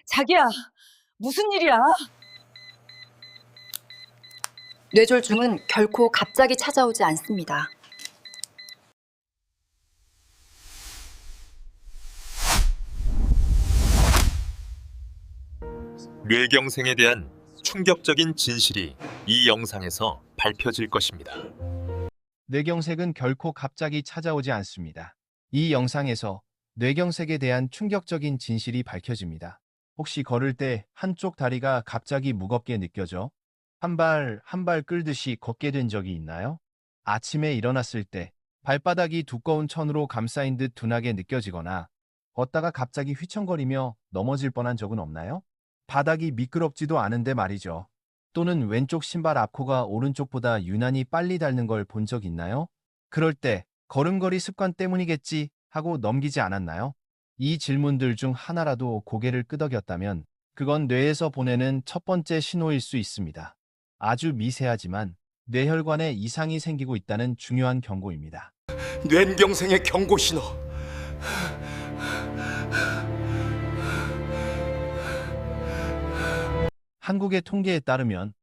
자기야, 무슨 일이야? 뇌졸중은 결코 갑자기 찾아오지 않습니다. 뇌경색에 대한 충격적인 진실이 이 영상에서 밝혀질 것입니다. 뇌경색은 결코 갑자기 찾아오지 않습니다. 이 영상에서 뇌경색에 대한 충격적인 진실이 밝혀집니다. 혹시 걸을 때 한쪽 다리가 갑자기 무겁게 느껴져 한 발 한 발 끌듯이 걷게 된 적이 있나요? 아침에 일어났을 때 발바닥이 두꺼운 천으로 감싸인 듯 둔하게 느껴지거나 걷다가 갑자기 휘청거리며 넘어질 뻔한 적은 없나요? 바닥이 미끄럽지도 않은데 말이죠. 또는 왼쪽 신발 앞코가 오른쪽보다 유난히 빨리 닳는 걸 본 적 있나요? 그럴 때 걸음걸이 습관 때문이겠지 하고 넘기지 않았나요? 이 질문들 중 하나라도 고개를 끄덕였다면 그건 뇌에서 보내는 첫 번째 신호일 수 있습니다. 아주 미세하지만 뇌혈관에 이상이 생기고 있다는 중요한 경고입니다. 뇌경색의 경고 신호. 한국의 통계에 따르면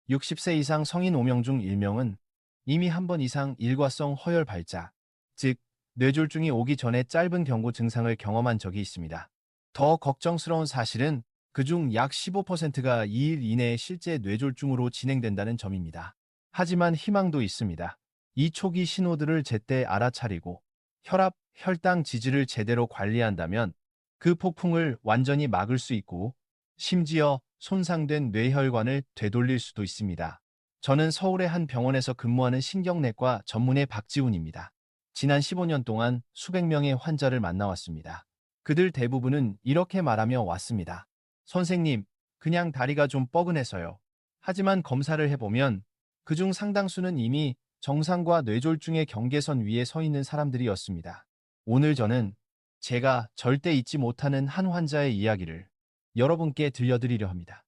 60세 이상 성인 5명 중 1명은 이미 한 번 이상 일과성 허혈 발작, 즉 뇌졸중이 오기 전에 짧은 경고 증상을 경험한 적이 있습니다. 더 걱정스러운 사실은 그중 약 15%가 2일 이내에 실제 뇌졸중으로 진행된다는 점입니다. 하지만 희망도 있습니다. 이 초기 신호들을 제때 알아차리고 혈압, 혈당 지지를 제대로 관리한다면 그 폭풍을 완전히 막을 수 있고 심지어 손상된 뇌혈관을 되돌릴 수도 있습니다. 저는 서울의 한 병원에서 근무하는 신경내과 전문의 박지훈입니다. 지난 15년 동안 수백 명의 환자를 만나왔습니다. 그들 대부분은 이렇게 말하며 왔습니다. 선생님, 그냥 다리가 좀 뻐근해서요. 하지만 검사를 해보면 그중 상당수는 이미 정상과 뇌졸중의 경계선 위에 서 있는 사람들이었습니다. 오늘 저는 제가 절대 잊지 못하는 한 환자의 이야기를 여러분께 들려드리려 합니다.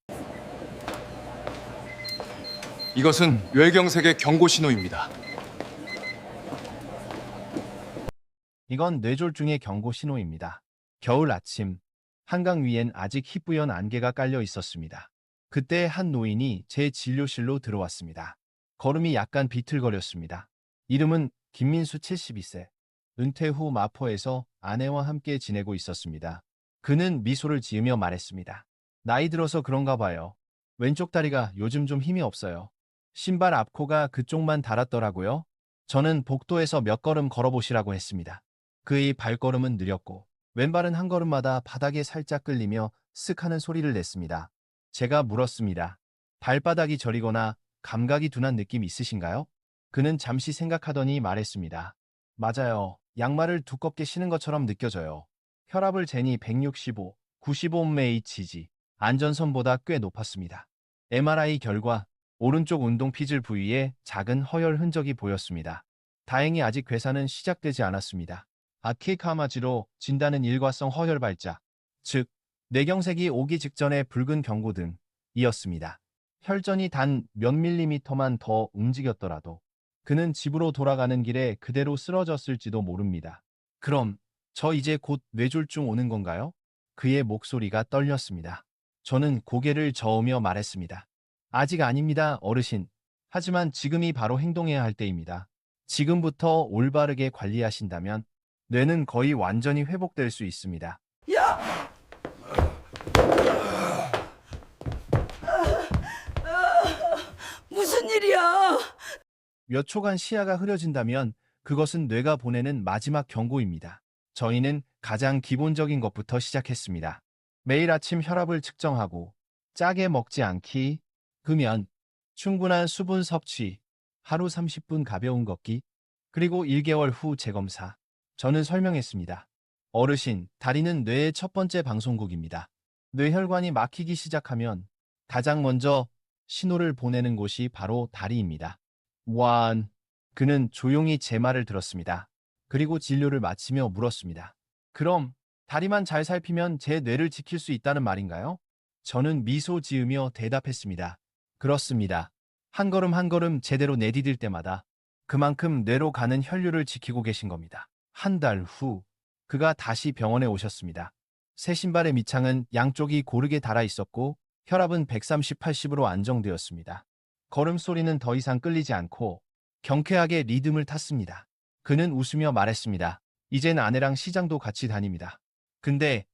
이것은 뇌경색의 경고 신호입니다. 이건 뇌졸중의 경고 신호입니다. 겨울 아침, 한강 위엔 아직 희뿌연 안개가 깔려 있었습니다. 그때 한 노인이 제 진료실로 들어왔습니다. 걸음이 약간 비틀거렸습니다. 이름은 김민수 72세. 은퇴 후 마포에서 아내와 함께 지내고 있었습니다. 그는 미소를 지으며 말했습니다. 나이 들어서 그런가 봐요. 왼쪽 다리가 요즘 좀 힘이 없어요. 신발 앞코가 그쪽만 닳았더라고요. 저는 복도에서 몇 걸음 걸어보시라고 했습니다. 그의 발걸음은 느렸고 왼발은 한 걸음마다 바닥에 살짝 끌리며 쓱 하는 소리를 냈습니다. 제가 물었습니다. 발바닥이 저리거나 감각이 둔한 느낌 있으신가요? 그는 잠시 생각하더니 말했습니다. 맞아요. 양말을 두껍게 신은 것처럼 느껴져요. 혈압을 재니 165, 95mmHg, 안전선보다 꽤 높았습니다. MRI 결과 오른쪽 운동피질 부위에 작은 허혈 흔적이 보였습니다. 다행히 아직 괴사는 시작되지 않았습니다. 아키카마지로 진단은 일과성 허혈 발작, 즉 뇌경색이 오기 직전의 붉은 경고 등이었습니다. 혈전이 단 몇 밀리미터만 더 움직였더라도 그는 집으로 돌아가는 길에 그대로 쓰러졌을지도 모릅니다. 그럼 저 이제 곧 뇌졸중 오는 건가요? 그의 목소리가 떨렸습니다. 저는 고개를 저으며 말했습니다. 아직 아닙니다, 어르신. 하지만 지금이 바로 행동해야 할 때입니다. 지금부터 올바르게 관리하신다면 뇌는 거의 완전히 회복될 수 있습니다. 무슨 일이야? 몇 초간 시야가 흐려진다면 그것은 뇌가 보내는 마지막 경고입니다. 저희는 가장 기본적인 것부터 시작했습니다. 매일 아침 혈압을 측정하고 짜게 먹지 않기, 금연, 충분한 수분 섭취, 하루 30분 가벼운 걷기, 그리고 1개월 후 재검사. 저는 설명했습니다. 어르신, 다리는 뇌의 첫 번째 방송국입니다. 뇌혈관이 막히기 시작하면 가장 먼저 신호를 보내는 곳이 바로 다리입니다. 그는 조용히 제 말을 들었습니다. 그리고 진료를 마치며 물었습니다. 그럼 다리만 잘 살피면 제 뇌를 지킬 수 있다는 말인가요? 저는 미소 지으며 대답했습니다. 그렇습니다. 한 걸음 한 걸음 제대로 내디딜 때마다 그만큼 뇌로 가는 혈류를 지키고 계신 겁니다. 한 달 후, 그가 다시 병원에 오셨습니다. 새 신발의 밑창은 양쪽이 고르게 닳아 있었고, 혈압은 130, 80으로 안정되었습니다. 걸음소리는 더 이상 끌리지 않고, 경쾌하게 리듬을 탔습니다. 그는 웃으며 말했습니다. 이젠 아내랑 시장도 같이 다닙니다. 근데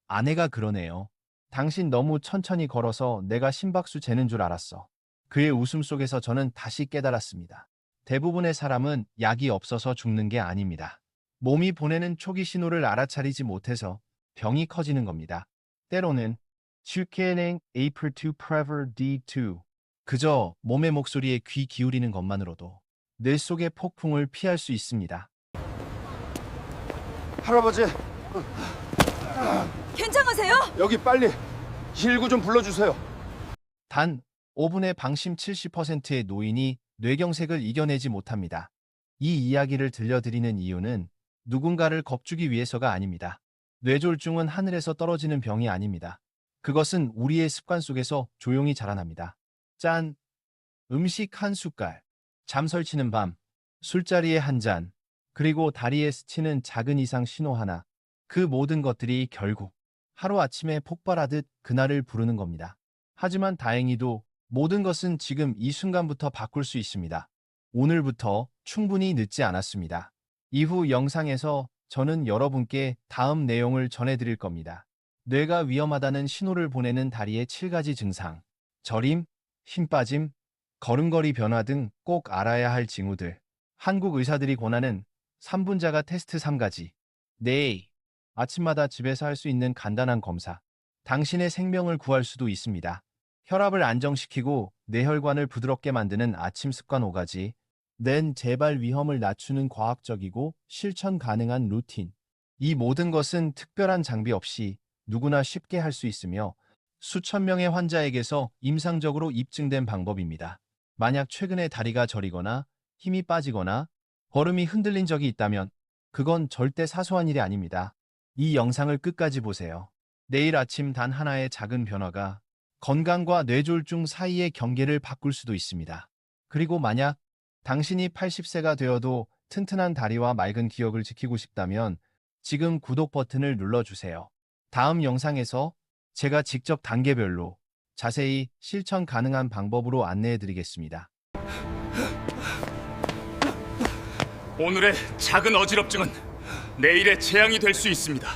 아내가 그러네요. 당신 너무 천천히 걸어서 내가 심박수 재는 줄 알았어. 그의 웃음 속에서 저는 다시 깨달았습니다. 대부분의 사람은 약이 없어서 죽는 게 아닙니다. 몸이 보내는 초기 신호를 알아차리지 못해서 병이 커지는 겁니다. 때로는 Chukeneng Aper to Prever D2 그저 몸의 목소리에 귀 기울이는 것만으로도 뇌 속의 폭풍을 피할 수 있습니다. 할아버지, 괜찮으세요? 여기 빨리 119 좀 불러주세요. 단 5분의 방심 70%의 노인이 뇌경색을 이겨내지 못합니다. 이 이야기를 들려드리는 이유는 누군가를 겁주기 위해서가 아닙니다. 뇌졸중은 하늘에서 떨어지는 병이 아닙니다. 그것은 우리의 습관 속에서 조용히 자라납니다. 짠! 음식 한 숟갈, 잠 설치는 밤, 술자리에 한 잔, 그리고 다리에 스치는 작은 이상 신호 하나. 그 모든 것들이 결국 하루아침에 폭발하듯 그날을 부르는 겁니다. 하지만 다행히도 모든 것은 지금 이 순간부터 바꿀 수 있습니다. 오늘부터 충분히 늦지 않았습니다. 이후 영상에서 저는 여러분께 다음 내용을 전해드릴 겁니다. 뇌가 위험하다는 신호를 보내는 다리의 7가지 증상, 저림, 힘 빠짐, 걸음걸이 변화 등 꼭 알아야 할 징후들, 한국 의사들이 권하는 3분 자가 테스트 3가지, 네, 아침마다 집에서 할 수 있는 간단한 검사, 당신의 생명을 구할 수도 있습니다. 혈압을 안정시키고 뇌혈관을 부드럽게 만드는 아침 습관 5가지, 낸 재발 위험을 낮추는 과학적이고 실천 가능한 루틴. 이 모든 것은 특별한 장비 없이 누구나 쉽게 할 수 있으며 수천 명의 환자에게서 임상적으로 입증된 방법입니다. 만약 최근에 다리가 저리거나 힘이 빠지거나 걸음이 흔들린 적이 있다면 그건 절대 사소한 일이 아닙니다. 이 영상을 끝까지 보세요. 내일 아침 단 하나의 작은 변화가 건강과 뇌졸중 사이의 경계를 바꿀 수도 있습니다. 그리고 만약 당신이 80세가 되어도 튼튼한 다리와 맑은 기억을 지키고 싶다면 지금 구독 버튼을 눌러주세요. 다음 영상에서 제가 직접 단계별로 자세히 실천 가능한 방법으로 안내해드리겠습니다. 오늘의 작은 어지럽증은 내일의 재앙이 될 수 있습니다.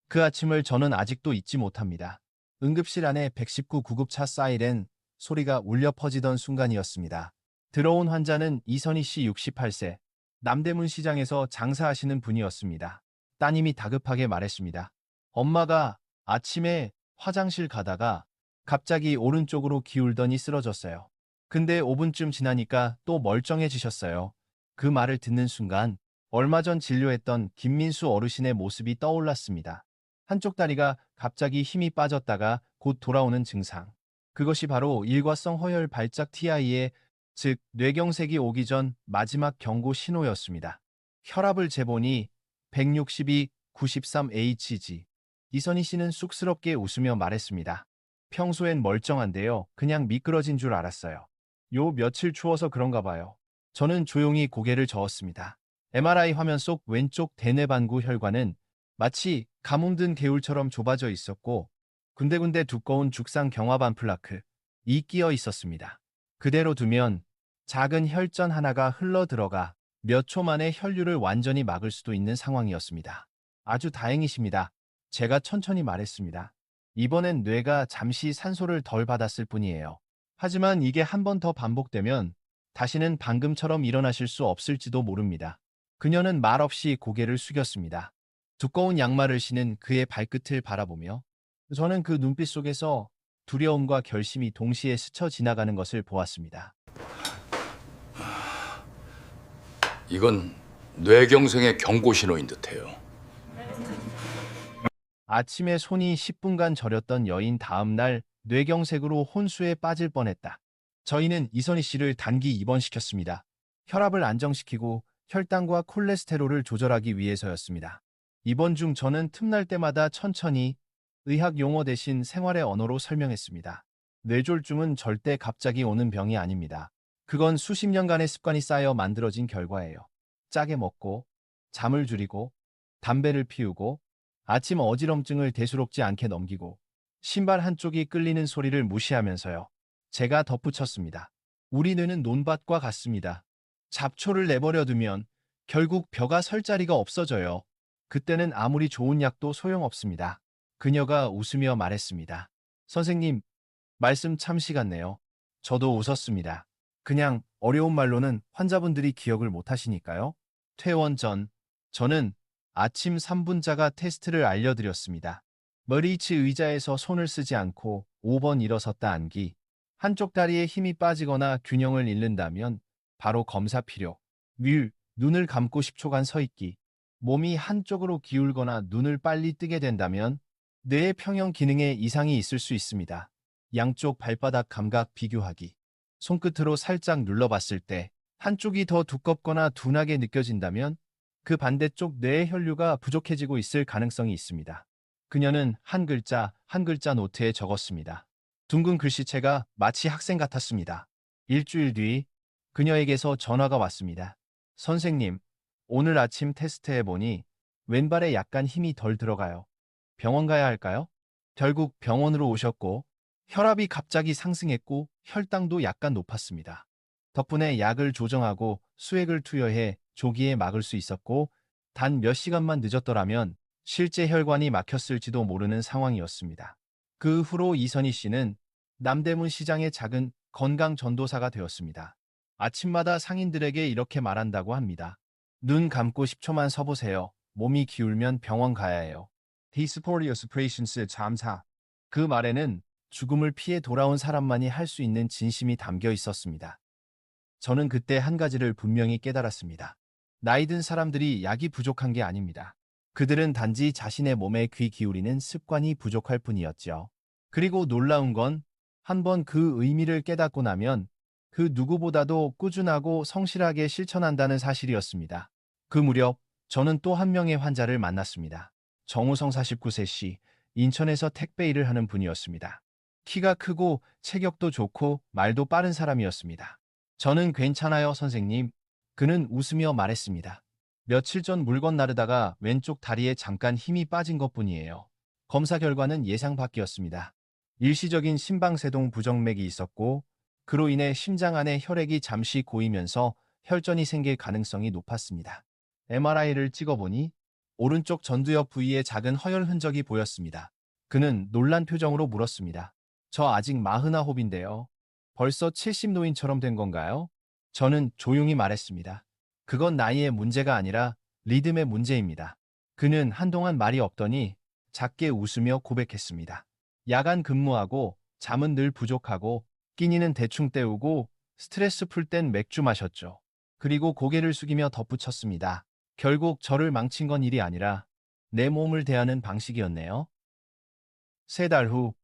그 아침을 저는 아직도 잊지 못합니다. 응급실 안에 119 구급차 사이렌 소리가 울려 퍼지던 순간이었습니다. 들어온 환자는 이선희 씨 68세, 남대문 시장에서 장사하시는 분이었습니다. 따님이 다급하게 말했습니다. 엄마가 아침에 화장실 가다가 갑자기 오른쪽으로 기울더니 쓰러졌어요. 근데 5분쯤 지나니까 또 멀쩡해지셨어요. 그 말을 듣는 순간 얼마 전 진료했던 김민수 어르신의 모습이 떠올랐습니다. 한쪽 다리가 갑자기 힘이 빠졌다가 곧 돌아오는 증상. 그것이 바로 일과성 허혈 발작 TIA, 즉 뇌경색이 오기 전 마지막 경고 신호였습니다. 혈압을 재보니 162, 93Hg. 이선희 씨는 쑥스럽게 웃으며 말했습니다. 평소엔 멀쩡한데요. 그냥 미끄러진 줄 알았어요. 요 며칠 추워서 그런가 봐요. 저는 조용히 고개를 저었습니다. MRI 화면 속 왼쪽 대뇌반구 혈관은 마치 가뭄든 개울처럼 좁아져 있었고 군데군데 두꺼운 죽상 경화반 플라크, 이 끼어 있었습니다. 그대로 두면 작은 혈전 하나가 흘러 들어가 몇 초 만에 혈류를 완전히 막을 수도 있는 상황이었습니다. 아주 다행이십니다. 제가 천천히 말했습니다. 이번엔 뇌가 잠시 산소를 덜 받았을 뿐이에요. 하지만 이게 한 번 더 반복되면 다시는 방금처럼 일어나실 수 없을지도 모릅니다. 그녀는 말없이 고개를 숙였습니다. 두꺼운 양말을 신은 그의 발끝을 바라보며 저는 그 눈빛 속에서 두려움과 결심이 동시에 스쳐 지나가는 것을 보았습니다. 이건 뇌경색의 경고 신호인 듯해요. 아침에 손이 10분간 저렸던 여인 다음 날 뇌경색으로 혼수에 빠질 뻔했다. 저희는 이선희 씨를 단기 입원시켰습니다. 혈압을 안정시키고 혈당과 콜레스테롤을 조절하기 위해서였습니다. 입원 중 저는 틈날 때마다 천천히 의학 용어 대신 생활의 언어로 설명했습니다. 뇌졸중은 절대 갑자기 오는 병이 아닙니다. 그건 수십 년간의 습관이 쌓여 만들어진 결과예요. 짜게 먹고, 잠을 줄이고, 담배를 피우고, 아침 어지럼증을 대수롭지 않게 넘기고, 신발 한쪽이 끌리는 소리를 무시하면서요. 제가 덧붙였습니다. 우리 뇌는 논밭과 같습니다. 잡초를 내버려 두면 결국 벼가 설 자리가 없어져요. 그때는 아무리 좋은 약도 소용없습니다. 그녀가 웃으며 말했습니다. 선생님, 말씀 참 시간네요. 저도 웃었습니다. 그냥 어려운 말로는 환자분들이 기억을 못 하시니까요. 퇴원 전, 저는 아침 3분자가 테스트를 알려드렸습니다. 머리치 의자에서 손을 쓰지 않고 5번 일어섰다 앉기. 한쪽 다리에 힘이 빠지거나 균형을 잃는다면 바로 검사 필요. 눈을 감고 10초간 서 있기. 몸이 한쪽으로 기울거나 눈을 빨리 뜨게 된다면 뇌의 평형 기능에 이상이 있을 수 있습니다. 양쪽 발바닥 감각 비교하기. 손끝으로 살짝 눌러봤을 때 한쪽이 더 두껍거나 둔하게 느껴진다면 그 반대쪽 뇌의 혈류가 부족해지고 있을 가능성이 있습니다. 그녀는 한 글자 노트에 적었습니다. 둥근 글씨체가 마치 학생 같았습니다. 일주일 뒤 그녀에게서 전화가 왔습니다. 선생님, 오늘 아침 테스트해보니 왼발에 약간 힘이 덜 들어가요. 병원 가야 할까요? 결국 병원으로 오셨고 혈압이 갑자기 상승했고 혈당도 약간 높았습니다. 덕분에 약을 조정하고 수액을 투여해 조기에 막을 수 있었고 단 몇 시간만 늦었더라면 실제 혈관이 막혔을지도 모르는 상황이었습니다. 그 후로 이선희 씨는 남대문 시장의 작은 건강 전도사가 되었습니다. 아침마다 상인들에게 이렇게 말한다고 합니다. 눈 감고 10초만 서보세요. 몸이 기울면 병원 가야 해요. 디스포리어스 프레이션스 잠사. 그 말에는 죽음을 피해 돌아온 사람만이 할 수 있는 진심이 담겨 있었습니다. 저는 그때 한 가지를 분명히 깨달았습니다. 나이 든 사람들이 약이 부족한 게 아닙니다. 그들은 단지 자신의 몸에 귀 기울이는 습관이 부족할 뿐이었죠. 그리고 놀라운 건 한 번 그 의미를 깨닫고 나면 그 누구보다도 꾸준하고 성실하게 실천한다는 사실이었습니다. 그 무렵 저는 또 한 명의 환자를 만났습니다. 정우성 49세 씨, 인천에서 택배 일을 하는 분이었습니다. 키가 크고 체격도 좋고 말도 빠른 사람이었습니다. 저는 괜찮아요, 선생님. 그는 웃으며 말했습니다. 며칠 전 물건 나르다가 왼쪽 다리에 잠깐 힘이 빠진 것뿐이에요. 검사 결과는 예상 밖이었습니다. 일시적인 심방세동 부정맥이 있었고 그로 인해 심장 안에 혈액이 잠시 고이면서 혈전이 생길 가능성이 높았습니다. MRI를 찍어보니 오른쪽 전두엽 부위에 작은 허혈 흔적이 보였습니다. 그는 놀란 표정으로 물었습니다. 저 아직 49인데요. 벌써 70 노인처럼 된 건가요? 저는 조용히 말했습니다. 그건 나이의 문제가 아니라 리듬의 문제입니다. 그는 한동안 말이 없더니 작게 웃으며 고백했습니다. 야간 근무하고 잠은 늘 부족하고 끼니는 대충 때우고 스트레스 풀 땐 맥주 마셨죠. 그리고 고개를 숙이며 덧붙였습니다. 결국 저를 망친 건 일이 아니라 내 몸을 대하는 방식이었네요. 3달 후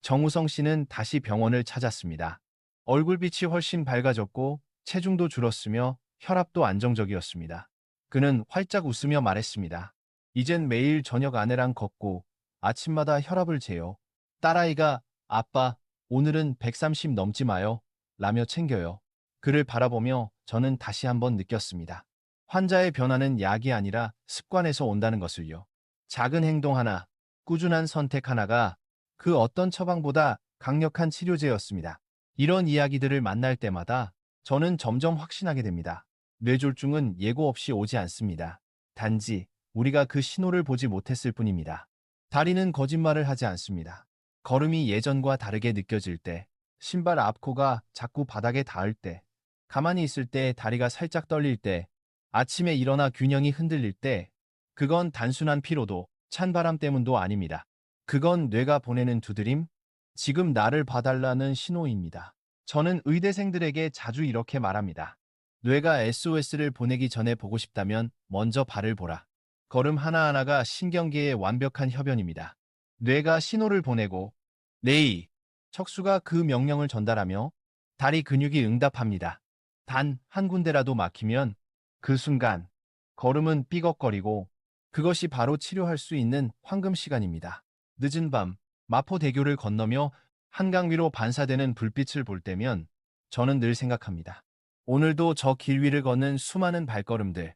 정우성 씨는 다시 병원을 찾았습니다. 얼굴빛이 훨씬 밝아졌고 체중도 줄었으며 혈압도 안정적이었습니다. 그는 활짝 웃으며 말했습니다. 이젠 매일 저녁 아내랑 걷고 아침마다 혈압을 재요. 딸아이가 아빠, 오늘은 130 넘지 마요. 라며 챙겨요. 그를 바라보며 저는 다시 한번 느꼈습니다. 환자의 변화는 약이 아니라 습관에서 온다는 것을요. 작은 행동 하나, 꾸준한 선택 하나가 그 어떤 처방보다 강력한 치료제였습니다. 이런 이야기들을 만날 때마다 저는 점점 확신하게 됩니다. 뇌졸중은 예고 없이 오지 않습니다. 단지 우리가 그 신호를 보지 못했을 뿐입니다. 다리는 거짓말을 하지 않습니다. 걸음이 예전과 다르게 느껴질 때, 신발 앞코가 자꾸 바닥에 닿을 때, 가만히 있을 때 다리가 살짝 떨릴 때, 아침에 일어나 균형이 흔들릴 때, 그건 단순한 피로도, 찬바람 때문도 아닙니다. 그건 뇌가 보내는 두드림, 지금 나를 봐달라는 신호입니다. 저는 의대생들에게 자주 이렇게 말합니다. 뇌가 SOS를 보내기 전에 보고 싶다면 먼저 발을 보라. 걸음 하나하나가 신경계의 완벽한 협연입니다. 뇌가 신호를 보내고 뇌의 척수가 그 명령을 전달하며 다리 근육이 응답합니다. 단 한 군데라도 막히면 그 순간 걸음은 삐걱거리고 그것이 바로 치료할 수 있는 황금 시간입니다. 늦은 밤 마포대교를 건너며 한강 위로 반사되는 불빛을 볼 때면 저는 늘 생각합니다. 오늘도 저 길 위를 걷는 수많은 발걸음들,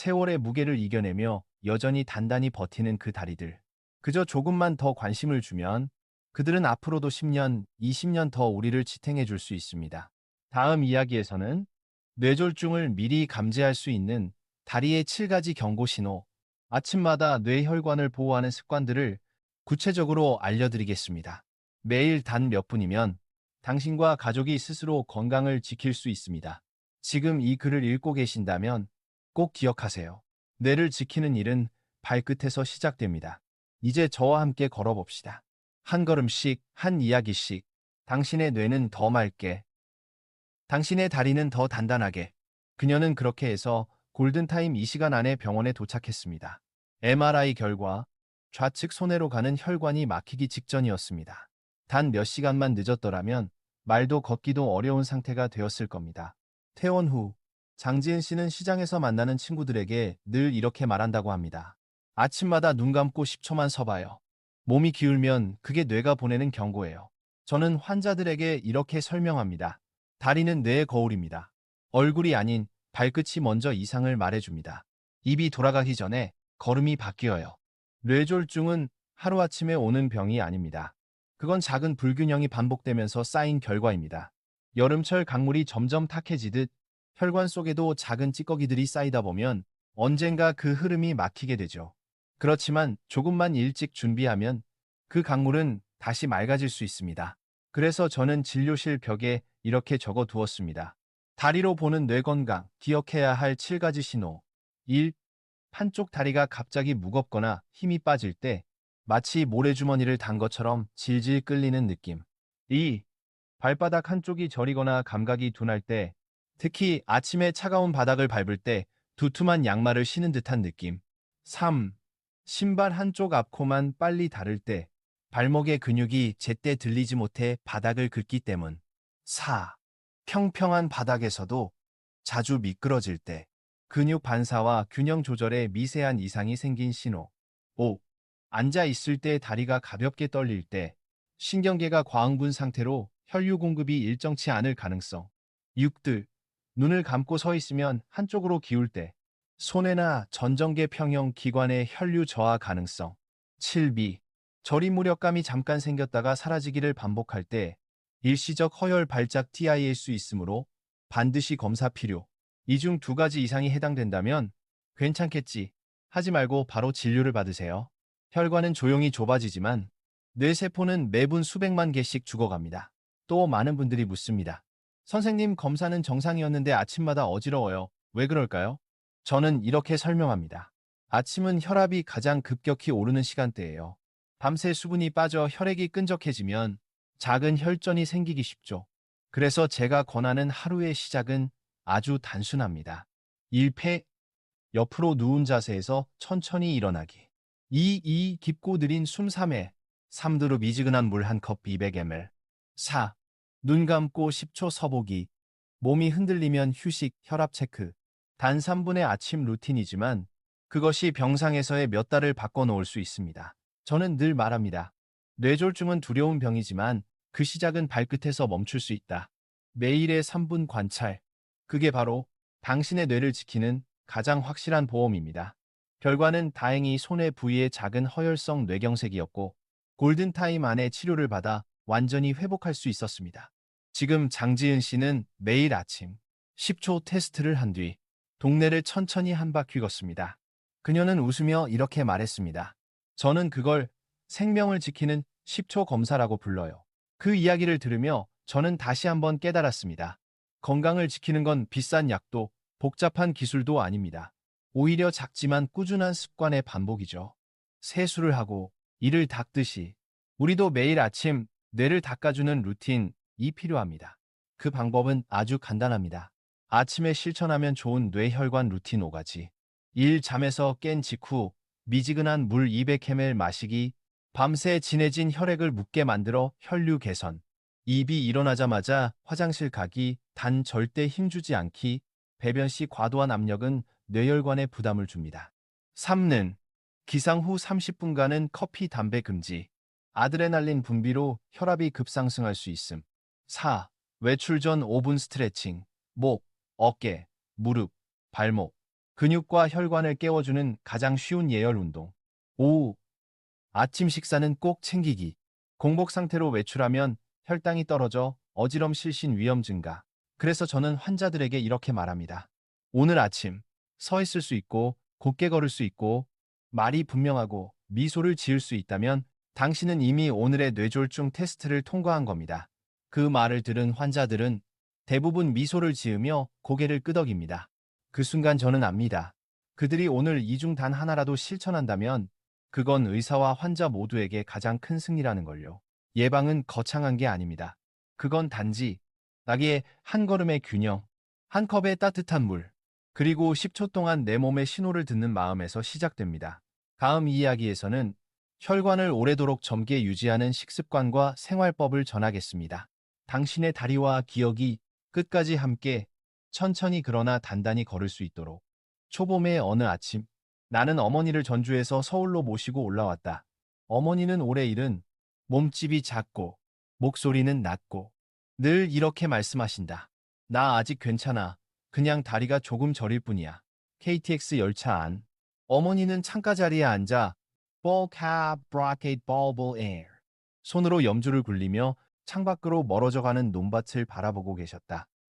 세월의 무게를 이겨내며 여전히 단단히 버티는 그 다리들. 그저 조금만 더 관심을 주면 그들은 앞으로도 10년, 20년 더 우리를 지탱해 줄 수 있습니다. 다음 이야기에서는 뇌졸중을 미리 감지할 수 있는 다리의 7가지 경고 신호, 아침마다 뇌혈관을 보호하는 습관들을 구체적으로 알려드리겠습니다. 매일 단 몇 분이면 당신과 가족이 스스로 건강을 지킬 수 있습니다. 지금 이 글을 읽고 계신다면 꼭 기억하세요. 뇌를 지키는 일은 발끝에서 시작됩니다. 이제 저와 함께 걸어봅시다. 한 걸음씩, 한 이야기씩. 당신의 뇌는 더 맑게, 당신의 다리는 더 단단하게. 그녀는 그렇게 해서 골든타임 이 시간 안에 병원에 도착했습니다. MRI 결과 좌측 손해로 가는 혈관이 막히기 직전이었습니다. 단 몇 시간만 늦었더라면 말도 걷기도 어려운 상태가 되었을 겁니다. 퇴원 후 장지은 씨는 시장에서 만나는 친구들에게 늘 이렇게 말한다고 합니다. 아침마다 눈 감고 10초만 서봐요. 몸이 기울면 그게 뇌가 보내는 경고예요. 저는 환자들에게 이렇게 설명합니다. 다리는 뇌의 거울입니다. 얼굴이 아닌 발끝이 먼저 이상을 말해줍니다. 입이 돌아가기 전에 걸음이 바뀌어요. 뇌졸중은 하루아침에 오는 병이 아닙니다. 그건 작은 불균형이 반복되면서 쌓인 결과입니다. 여름철 강물이 점점 탁해지듯 혈관 속에도 작은 찌꺼기들이 쌓이다 보면 언젠가 그 흐름이 막히게 되죠. 그렇지만 조금만 일찍 준비하면 그 강물은 다시 맑아질 수 있습니다. 그래서 저는 진료실 벽에 이렇게 적어 두었습니다. 다리로 보는 뇌 건강, 기억해야 할 7가지 신호. 1. 한쪽 다리가 갑자기 무겁거나 힘이 빠질 때 마치 모래주머니를 단 것처럼 질질 끌리는 느낌. 2. 발바닥 한쪽이 저리거나 감각이 둔할 때, 특히 아침에 차가운 바닥을 밟을 때 두툼한 양말을 신은 듯한 느낌. 3. 신발 한쪽 앞코만 빨리 닳을 때, 발목의 근육이 제때 들리지 못해 바닥을 긁기 때문. 4. 평평한 바닥에서도 자주 미끄러질 때, 근육 반사와 균형 조절에 미세한 이상이 생긴 신호. 5. 앉아 있을 때 다리가 가볍게 떨릴 때, 신경계가 과흥분 상태로 혈류 공급이 일정치 않을 가능성. 6들, 눈을 감고 서 있으면 한쪽으로 기울 때, 손해나 전정계 평형 기관의 혈류 저하 가능성. 7비, 저리 무력감이 잠깐 생겼다가 사라지기를 반복할 때, 일시적 허혈 발작 TI일 수 있으므로 반드시 검사 필요. 이 중 2가지 이상이 해당된다면 괜찮겠지 하지 말고 바로 진료를 받으세요. 혈관은 조용히 좁아지지만 뇌세포는 매분 수백만 개씩 죽어갑니다. 또 많은 분들이 묻습니다. 선생님, 검사는 정상이었는데 아침마다 어지러워요. 왜 그럴까요? 저는 이렇게 설명합니다. 아침은 혈압이 가장 급격히 오르는 시간대예요. 밤새 수분이 빠져 혈액이 끈적해지면 작은 혈전이 생기기 쉽죠. 그래서 제가 권하는 하루의 시작은 아주 단순합니다. 1패, 옆으로 누운 자세에서 천천히 일어나기. 2. 깊고 느린 숨 3회, 3. 드로 미지근한 물 1컵 200ml. 4. 눈 감고 10초 서보기. 몸이 흔들리면 휴식, 혈압 체크. 단 3분의 아침 루틴이지만 그것이 병상에서의 몇 달을 바꿔놓을 수 있습니다. 저는 늘 말합니다. 뇌졸중은 두려운 병이지만 그 시작은 발끝에서 멈출 수 있다. 매일의 3분 관찰. 그게 바로 당신의 뇌를 지키는 가장 확실한 보험입니다. 결과는 다행히 손의 부위에 작은 허혈성 뇌경색이었고 골든타임 안에 치료를 받아 완전히 회복할 수 있었습니다. 지금 장지은 씨는 매일 아침 10초 테스트를 한 뒤 동네를 천천히 한 바퀴 걷습니다. 그녀는 웃으며 이렇게 말했습니다. 저는 그걸 생명을 지키는 10초 검사라고 불러요. 그 이야기를 들으며 저는 다시 한번 깨달았습니다. 건강을 지키는 건 비싼 약도 복잡한 기술도 아닙니다. 오히려 작지만 꾸준한 습관의 반복이죠. 세수를 하고 이를 닦듯이 우리도 매일 아침 뇌를 닦아주는 루틴이 필요합니다. 그 방법은 아주 간단합니다. 아침에 실천하면 좋은 뇌혈관 루틴 5가지. 1. 잠에서 깬 직후 미지근한 물 200ml 마시기. 밤새 진해진 혈액을 묻게 만들어 혈류 개선. 2. 일어나자마자 화장실 가기. 단 절대 힘주지 않기. 배변 시 과도한 압력은 뇌혈관에 부담을 줍니다. 3는 기상 후 30분간은 커피, 담배 금지. 아드레날린 분비로 혈압이 급상승할 수 있음. 4. 외출 전 5분 스트레칭. 목, 어깨, 무릎, 발목. 근육과 혈관을 깨워주는 가장 쉬운 예열 운동. 오후 아침 식사는 꼭 챙기기. 공복 상태로 외출하면 혈당이 떨어져 어지럼 실신 위험 증가. 그래서 저는 환자들에게 이렇게 말합니다. 오늘 아침 서 있을 수 있고 곧게 걸을 수 있고 말이 분명하고 미소를 지을 수 있다면 당신은 이미 오늘의 뇌졸중 테스트를 통과한 겁니다. 그 말을 들은 환자들은 대부분 미소를 지으며 고개를 끄덕입니다. 그 순간 저는 압니다. 그들이 오늘 이 중 단 하나라도 실천한다면 그건 의사와 환자 모두에게 가장 큰 승리라는 걸요. 예방은 거창한 게 아닙니다. 그건 단지 나기의 한 걸음의 균형, 한 컵의 따뜻한 물, 그리고 10초 동안 내 몸의 신호를 듣는 마음에서 시작됩니다. 다음 이야기에서는 혈관을 오래도록 젊게 유지하는 식습관과 생활법을 전하겠습니다. 당신의 다리와 기억이 끝까지 함께 천천히 그러나 단단히 걸을 수 있도록. 초봄의 어느 아침, 나는 어머니를 전주에서 서울로 모시고 올라왔다. 어머니는 올해 일은 몸집이 작고 목소리는 낮고 늘 이렇게 말씀하신다. 나 아직 괜찮아. 그냥 다리가 조금 저릴 뿐이야. KTX 열차 안. 어머니는 창가 자리에 앉아 Ball cap, bracket, bubble air. 손으로 염주를 굴리며 창밖으로 멀어져가는 논밭을 바라보고 계셨다.